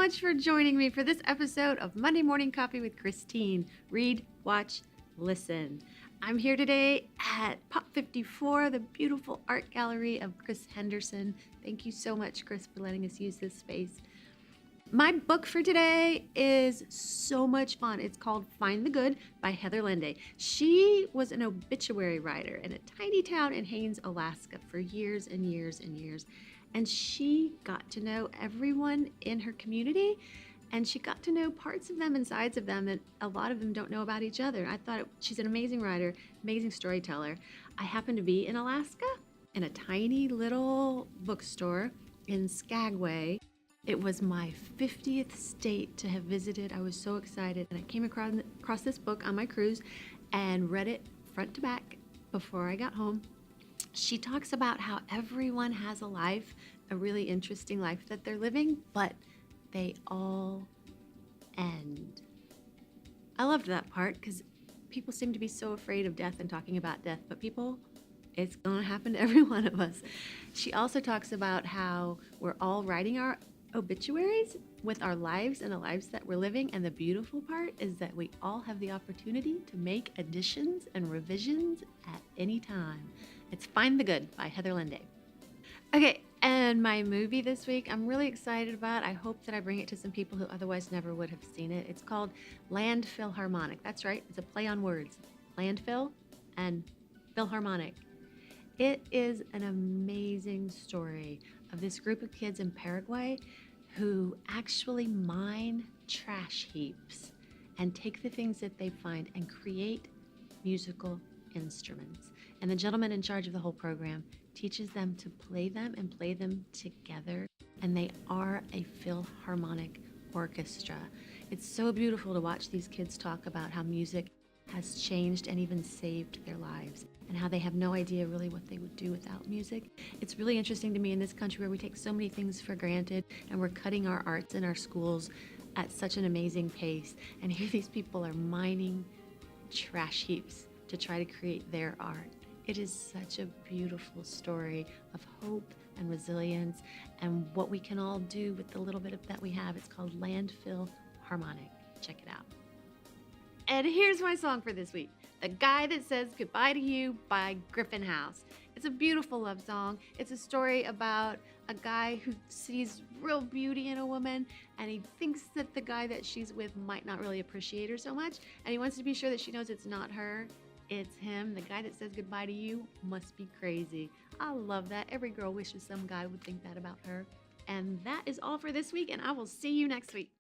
much for joining me for this episode of Monday Morning Coffee with Christine. Read, watch, listen. I'm here today at Pop 54, the beautiful art gallery of Chris Henderson. Thank you so much, Chris, for letting us use this space. My book for today is so much fun. It's called Find the Good by Heather Lende. She was an obituary writer in a tiny town in Haines, Alaska for years and years and years. And she got to know everyone in her community, and she got to know parts of them and sides of them that a lot of them don't know about each other. I thought she's an amazing writer, amazing storyteller. I happened to be in Alaska in a tiny little bookstore in Skagway. It was my 50th state to have visited. I was so excited, and I came across this book on my cruise and read it front to back before I got home. She talks about how everyone has a life, a really interesting life that they're living, but they all end. I loved that part because people seem to be so afraid of death and talking about death, but it's going to happen to every one of us. She also talks about how we're all writing our obituaries with our lives and the lives that we're living, and the beautiful part is that we all have the opportunity to make additions and revisions at any time. It's Find the Good by Heather Lende. Okay, and my movie this week I'm really excited about. I hope that I bring it to some people who otherwise never would have seen it. It's called Landfill Harmonic. That's right, it's a play on words. Landfill and Philharmonic. It is an amazing story of this group of kids in Paraguay who actually mine trash heaps and take the things that they find and create musical instruments. And the gentleman in charge of the whole program teaches them to play them and play them together. And they are a Philharmonic orchestra. It's so beautiful to watch these kids talk about how music has changed and even saved their lives, and how they have no idea really what they would do without music. It's really interesting to me in this country where we take so many things for granted, and we're cutting our arts in our schools at such an amazing pace. And here these people are mining trash heaps to try to create their art. It is such a beautiful story of hope and resilience and what we can all do with the little bit of that we have. It's called Landfill Harmonic. Check it out. And here's my song for this week, The Guy That Says Goodbye to You by Griffin House. It's a beautiful love song. It's a story about a guy who sees real beauty in a woman, and he thinks that the guy that she's with might not really appreciate her so much, and he wants to be sure that she knows it's not her, it's him. The guy that says goodbye to you must be crazy. I love that. Every girl wishes some guy would think that about her. And that is all for this week, and I will see you next week.